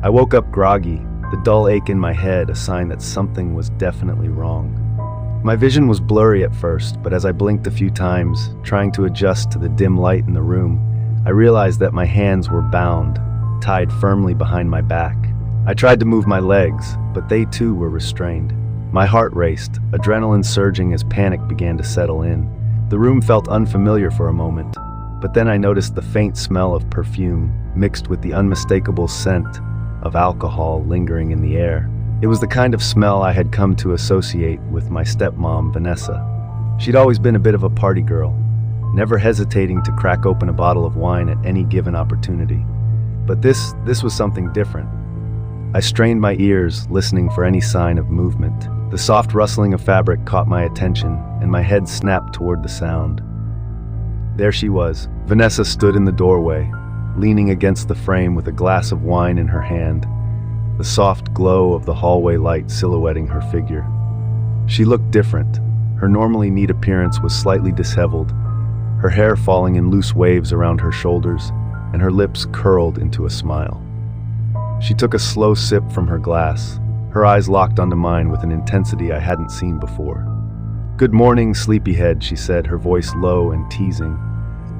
I woke up groggy, the dull ache in my head a sign that something was definitely wrong. My vision was blurry at first, but as I blinked a few times, trying to adjust to the dim light in the room, I realized that my hands were bound, tied firmly behind my back. I tried to move my legs, but they too were restrained. My heart raced, adrenaline surging as panic began to settle in. The room felt unfamiliar for a moment, but then I noticed the faint smell of perfume mixed with the unmistakable scent of alcohol lingering in the air. It was the kind of smell I had come to associate with my stepmom, Vanessa. She'd always been a bit of a party girl, never hesitating to crack open a bottle of wine at any given opportunity. But this was something different. I strained my ears, listening for any sign of movement. The soft rustling of fabric caught my attention, and my head snapped toward the sound. There she was. Vanessa stood in the doorway, leaning against the frame with a glass of wine in her hand, the soft glow of the hallway light silhouetting her figure. She looked different. Her normally neat appearance was slightly disheveled, her hair falling in loose waves around her shoulders, and her lips curled into a smile. She took a slow sip from her glass, her eyes locked onto mine with an intensity I hadn't seen before. "Good morning, sleepyhead," she said, her voice low and teasing.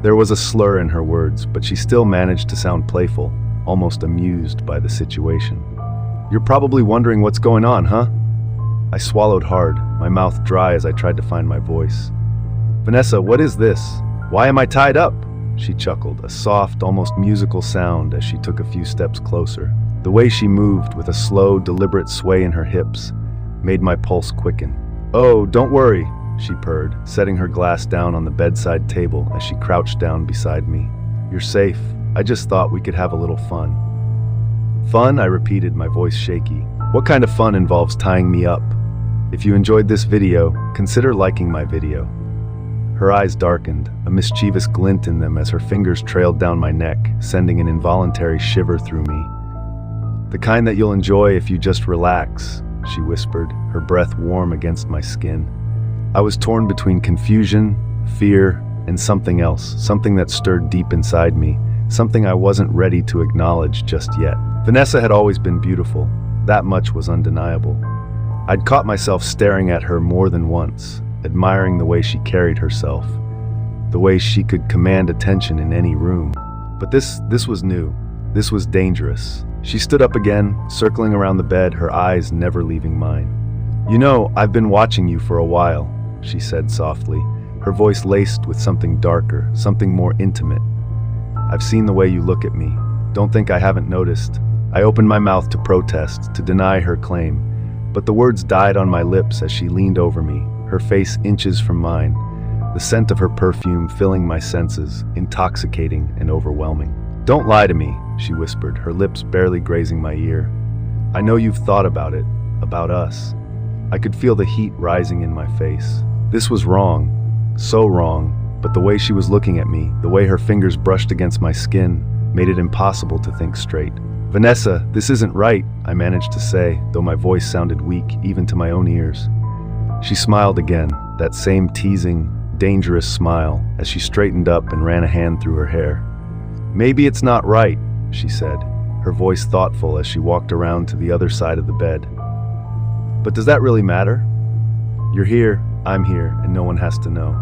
There was a slur in her words, but she still managed to sound playful, almost amused by the situation. "You're probably wondering what's going on, huh?" I swallowed hard, my mouth dry as I tried to find my voice. "Vanessa, what is this? Why am I tied up?" She chuckled, a soft, almost musical sound as she took a few steps closer. The way she moved, with a slow, deliberate sway in her hips, made my pulse quicken. "Oh, don't worry," she purred, setting her glass down on the bedside table as she crouched down beside me. "You're safe. I just thought we could have a little fun." "Fun?" I repeated, my voice shaky. "What kind of fun involves tying me up? If you enjoyed this video, consider liking my video." Her eyes darkened, a mischievous glint in them as her fingers trailed down my neck, sending an involuntary shiver through me. "The kind that you'll enjoy if you just relax," she whispered, her breath warm against my skin. I was torn between confusion, fear, and something else, something that stirred deep inside me, something I wasn't ready to acknowledge just yet. Vanessa had always been beautiful. That much was undeniable. I'd caught myself staring at her more than once, admiring the way she carried herself, the way she could command attention in any room. But this was new. This was dangerous. She stood up again, circling around the bed, her eyes never leaving mine. "You know, I've been watching you for a while," she said softly, her voice laced with something darker, something more intimate. "I've seen the way you look at me. Don't think I haven't noticed." I opened my mouth to protest, to deny her claim, but the words died on my lips as she leaned over me, her face inches from mine, the scent of her perfume filling my senses, intoxicating and overwhelming. "Don't lie to me," she whispered, her lips barely grazing my ear. "I know you've thought about it, about us." I could feel the heat rising in my face. This was wrong, so wrong, but the way she was looking at me, the way her fingers brushed against my skin, made it impossible to think straight. "Vanessa, this isn't right," I managed to say, though my voice sounded weak even to my own ears. She smiled again, that same teasing, dangerous smile, as she straightened up and ran a hand through her hair. "Maybe it's not right," she said, her voice thoughtful as she walked around to the other side of the bed. "But does that really matter? You're here, I'm here, and no one has to know."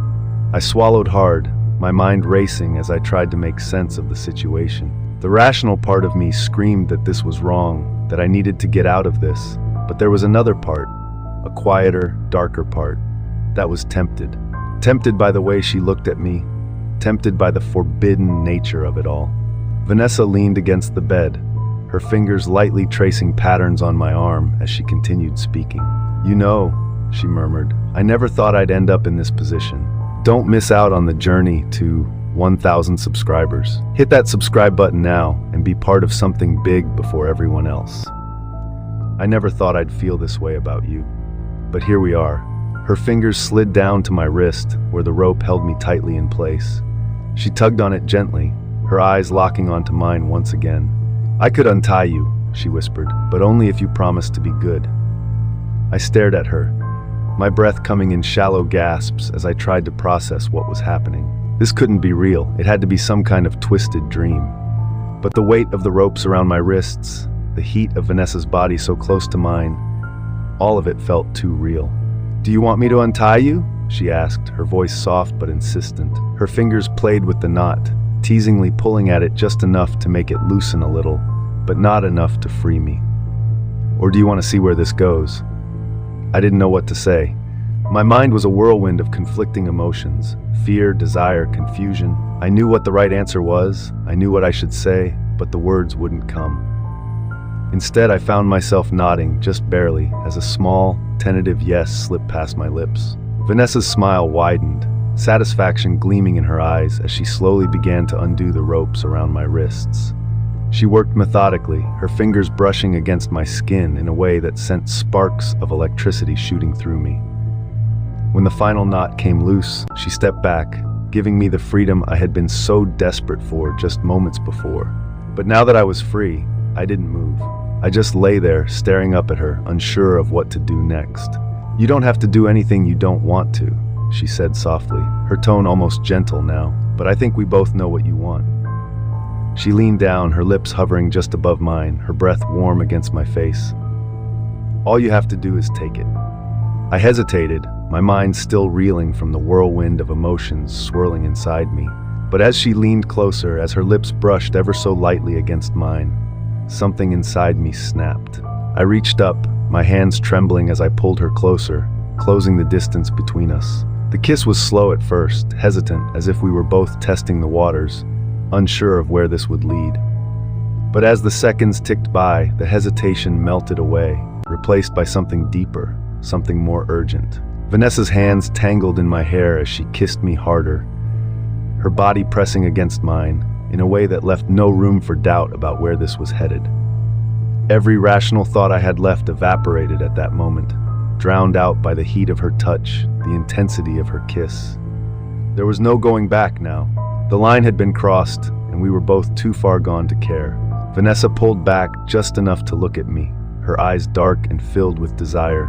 I swallowed hard, my mind racing as I tried to make sense of the situation. The rational part of me screamed that this was wrong, that I needed to get out of this, but there was another part, a quieter, darker part, that was tempted. Tempted by the way she looked at me, tempted by the forbidden nature of it all. Vanessa leaned against the bed, her fingers lightly tracing patterns on my arm as she continued speaking. "You know," she murmured, "I never thought I'd end up in this position. Don't miss out on the journey to 1,000 subscribers. Hit that subscribe button now and be part of something big before everyone else. I never thought I'd feel this way about you, but here we are." Her fingers slid down to my wrist where the rope held me tightly in place. She tugged on it gently, her eyes locking onto mine once again. "I could untie you," she whispered, "but only if you promised to be good." I stared at her, my breath coming in shallow gasps as I tried to process what was happening. This couldn't be real, it had to be some kind of twisted dream. But the weight of the ropes around my wrists, the heat of Vanessa's body so close to mine, all of it felt too real. "Do you want me to untie you?" she asked, her voice soft but insistent. Her fingers played with the knot, teasingly pulling at it just enough to make it loosen a little, but not enough to free me. "Or do you want to see where this goes?" I didn't know what to say. My mind was a whirlwind of conflicting emotions, fear, desire, confusion. I knew what the right answer was, I knew what I should say, but the words wouldn't come. Instead, I found myself nodding, just barely, as a small, tentative yes slipped past my lips. Vanessa's smile widened, satisfaction gleaming in her eyes as she slowly began to undo the ropes around my wrists. She worked methodically, her fingers brushing against my skin in a way that sent sparks of electricity shooting through me. When the final knot came loose, she stepped back, giving me the freedom I had been so desperate for just moments before. But now that I was free, I didn't move. I just lay there, staring up at her, unsure of what to do next. "You don't have to do anything you don't want to," she said softly, her tone almost gentle now, "but I think we both know what you want." She leaned down, her lips hovering just above mine, her breath warm against my face. "All you have to do is take it." I hesitated, my mind still reeling from the whirlwind of emotions swirling inside me. But as she leaned closer, as her lips brushed ever so lightly against mine, something inside me snapped. I reached up, my hands trembling as I pulled her closer, closing the distance between us. The kiss was slow at first, hesitant, as if we were both testing the waters, unsure of where this would lead. But as the seconds ticked by, the hesitation melted away, replaced by something deeper, something more urgent. Vanessa's hands tangled in my hair as she kissed me harder, her body pressing against mine in a way that left no room for doubt about where this was headed. Every rational thought I had left evaporated at that moment, drowned out by the heat of her touch, the intensity of her kiss. There was no going back now. The line had been crossed, and we were both too far gone to care. Vanessa pulled back just enough to look at me, her eyes dark and filled with desire.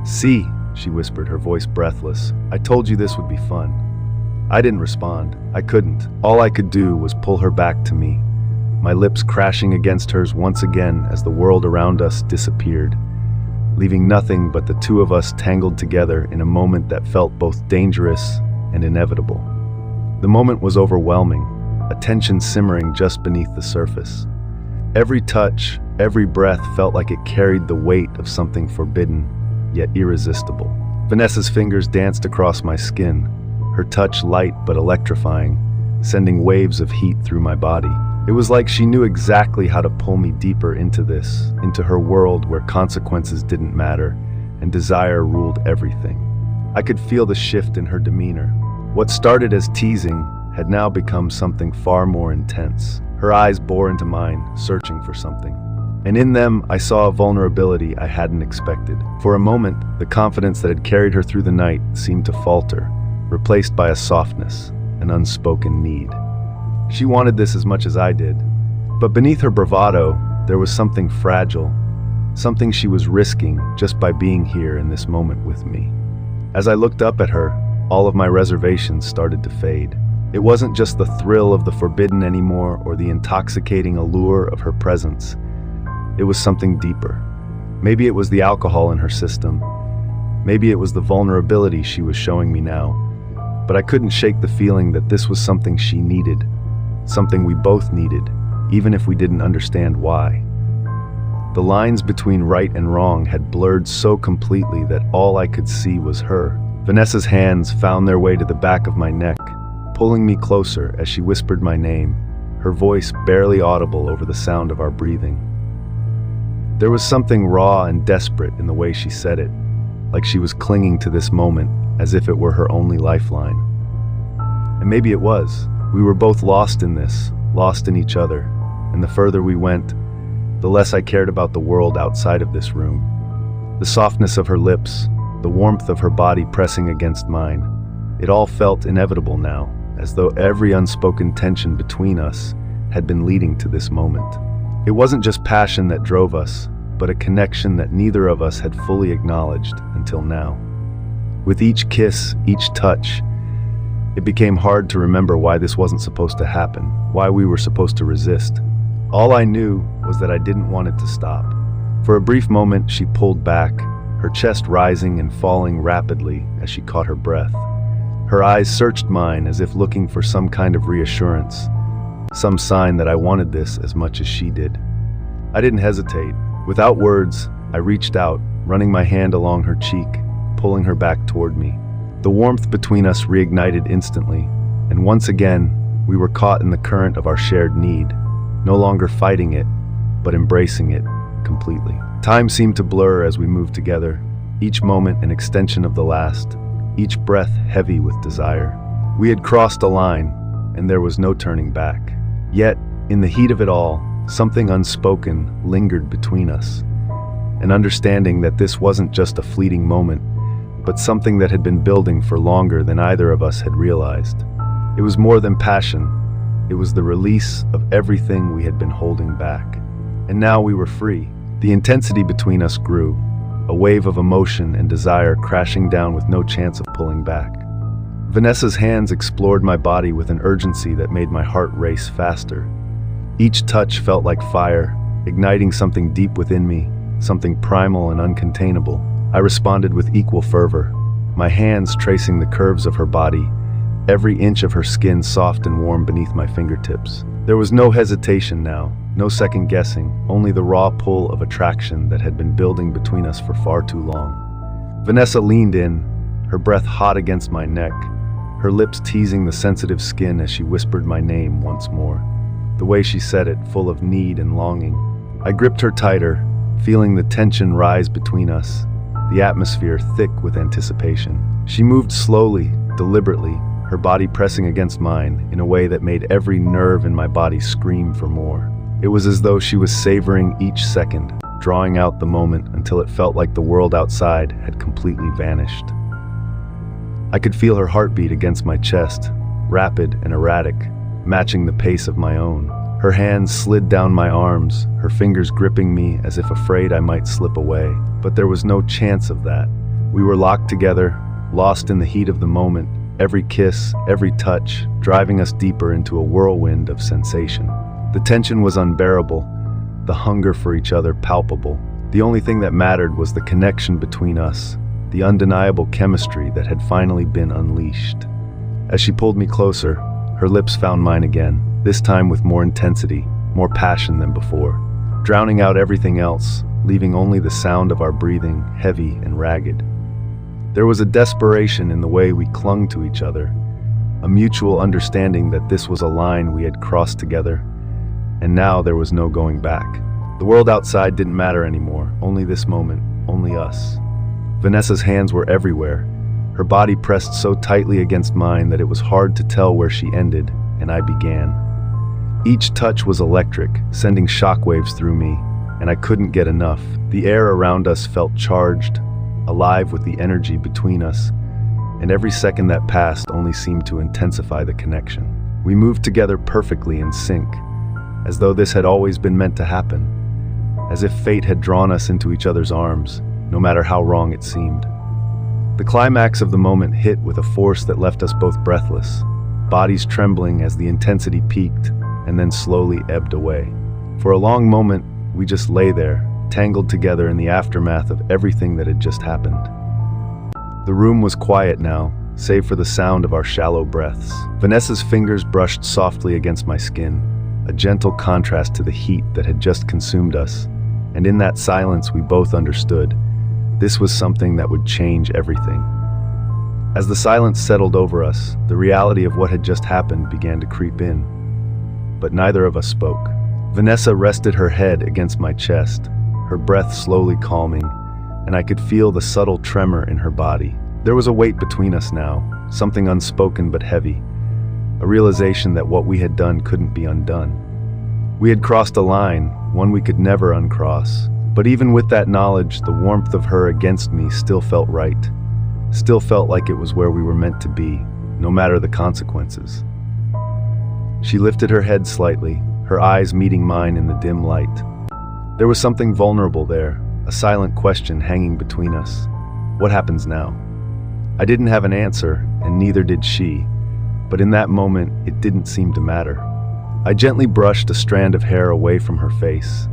"See," she whispered, her voice breathless, "I told you this would be fun." I didn't respond. I couldn't. All I could do was pull her back to me, my lips crashing against hers once again as the world around us disappeared, leaving nothing but the two of us tangled together in a moment that felt both dangerous and inevitable. The moment was overwhelming, a tension simmering just beneath the surface. Every touch, every breath felt like it carried the weight of something forbidden, yet irresistible. Vanessa's fingers danced across my skin, her touch light but electrifying, sending waves of heat through my body. It was like she knew exactly how to pull me deeper into this, into her world where consequences didn't matter and desire ruled everything. I could feel the shift in her demeanor. What started as teasing had now become something far more intense. Her eyes bore into mine, searching for something. And in them, I saw a vulnerability I hadn't expected. For a moment, the confidence that had carried her through the night seemed to falter, replaced by a softness, an unspoken need. She wanted this as much as I did. But beneath her bravado, there was something fragile, something she was risking just by being here in this moment with me. As I looked up at her, all of my reservations started to fade. It wasn't just the thrill of the forbidden anymore or the intoxicating allure of her presence. It was something deeper. Maybe it was the alcohol in her system. Maybe it was the vulnerability she was showing me now. But I couldn't shake the feeling that this was something she needed, something we both needed, even if we didn't understand why. The lines between right and wrong had blurred so completely that all I could see was her. Vanessa's hands found their way to the back of my neck, pulling me closer as she whispered my name, her voice barely audible over the sound of our breathing. There was something raw and desperate in the way she said it, like she was clinging to this moment as if it were her only lifeline. And maybe it was. We were both lost in this, lost in each other, and the further we went, the less I cared about the world outside of this room. The softness of her lips, the warmth of her body pressing against mine, it all felt inevitable now, as though every unspoken tension between us had been leading to this moment. It wasn't just passion that drove us, but a connection that neither of us had fully acknowledged until now. With each kiss, each touch, it became hard to remember why this wasn't supposed to happen, why we were supposed to resist. All I knew was that I didn't want it to stop. For a brief moment, she pulled back, her chest rising and falling rapidly as she caught her breath. Her eyes searched mine as if looking for some kind of reassurance, some sign that I wanted this as much as she did. I didn't hesitate. Without words, I reached out, running my hand along her cheek, pulling her back toward me. The warmth between us reignited instantly, and once again, we were caught in the current of our shared need, no longer fighting it, but embracing it completely. Time seemed to blur as we moved together, each moment an extension of the last, each breath heavy with desire. We had crossed a line, and there was no turning back. Yet, in the heat of it all, something unspoken lingered between us. An understanding that this wasn't just a fleeting moment, but something that had been building for longer than either of us had realized. It was more than passion. It was the release of everything we had been holding back. And now we were free. The intensity between us grew, a wave of emotion and desire crashing down with no chance of pulling back. Vanessa's hands explored my body with an urgency that made my heart race faster. Each touch felt like fire, igniting something deep within me, something primal and uncontainable. I responded with equal fervor, my hands tracing the curves of her body, every inch of her skin soft and warm beneath my fingertips. There was no hesitation now, no second guessing, only the raw pull of attraction that had been building between us for far too long. Vanessa leaned in, her breath hot against my neck, her lips teasing the sensitive skin as she whispered my name once more. The way she said it, full of need and longing. I gripped her tighter, feeling the tension rise between us, the atmosphere thick with anticipation. She moved slowly, deliberately, her body pressing against mine in a way that made every nerve in my body scream for more. It was as though she was savoring each second, drawing out the moment until it felt like the world outside had completely vanished. I could feel her heartbeat against my chest, rapid and erratic, matching the pace of my own. Her hands slid down my arms, her fingers gripping me as if afraid I might slip away. But there was no chance of that. We were locked together, lost in the heat of the moment, every kiss, every touch, driving us deeper into a whirlwind of sensation. The tension was unbearable, the hunger for each other palpable. The only thing that mattered was the connection between us, the undeniable chemistry that had finally been unleashed. As she pulled me closer, her lips found mine again, this time with more intensity, more passion than before, drowning out everything else, leaving only the sound of our breathing, heavy and ragged. There was a desperation in the way we clung to each other, a mutual understanding that this was a line we had crossed together, and now there was no going back. The world outside didn't matter anymore, only this moment, only us. Vanessa's hands were everywhere, her body pressed so tightly against mine that it was hard to tell where she ended and I began. Each touch was electric, sending shockwaves through me, and I couldn't get enough. The air around us felt charged, alive with the energy between us, and every second that passed only seemed to intensify the connection. We moved together perfectly in sync, as though this had always been meant to happen, as if fate had drawn us into each other's arms, no matter how wrong it seemed. The climax of the moment hit with a force that left us both breathless, bodies trembling as the intensity peaked and then slowly ebbed away. For a long moment, we just lay there, tangled together in the aftermath of everything that had just happened. The room was quiet now, save for the sound of our shallow breaths. Vanessa's fingers brushed softly against my skin, a gentle contrast to the heat that had just consumed us, and in that silence we both understood this was something that would change everything. As the silence settled over us, the reality of what had just happened began to creep in, but neither of us spoke. Vanessa rested her head against my chest, her breath slowly calming, and I could feel the subtle tremor in her body. There was a weight between us now, something unspoken but heavy, a realization that what we had done couldn't be undone. We had crossed a line, one we could never uncross, but even with that knowledge, the warmth of her against me still felt right, still felt like it was where we were meant to be, no matter the consequences. She lifted her head slightly, her eyes meeting mine in the dim light. There was something vulnerable there, a silent question hanging between us. What happens now? I didn't have an answer, and neither did she, but in that moment, it didn't seem to matter. I gently brushed a strand of hair away from her face,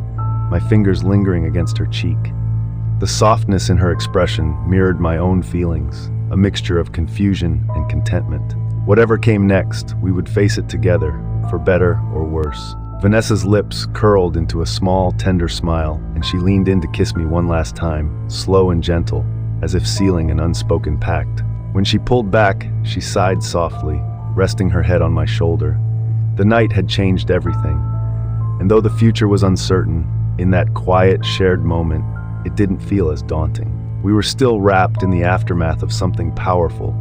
my fingers lingering against her cheek. The softness in her expression mirrored my own feelings, a mixture of confusion and contentment. Whatever came next, we would face it together, for better or worse. Vanessa's lips curled into a small, tender smile, and she leaned in to kiss me one last time, slow and gentle, as if sealing an unspoken pact. When she pulled back, she sighed softly, resting her head on my shoulder. The night had changed everything, and though the future was uncertain, in that quiet, shared moment, it didn't feel as daunting. We were still wrapped in the aftermath of something powerful,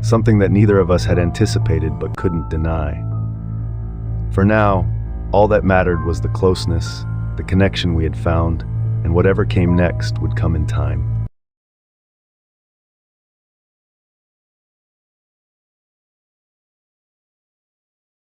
something that neither of us had anticipated but couldn't deny. For now, all that mattered was the closeness, the connection we had found, and whatever came next would come in time.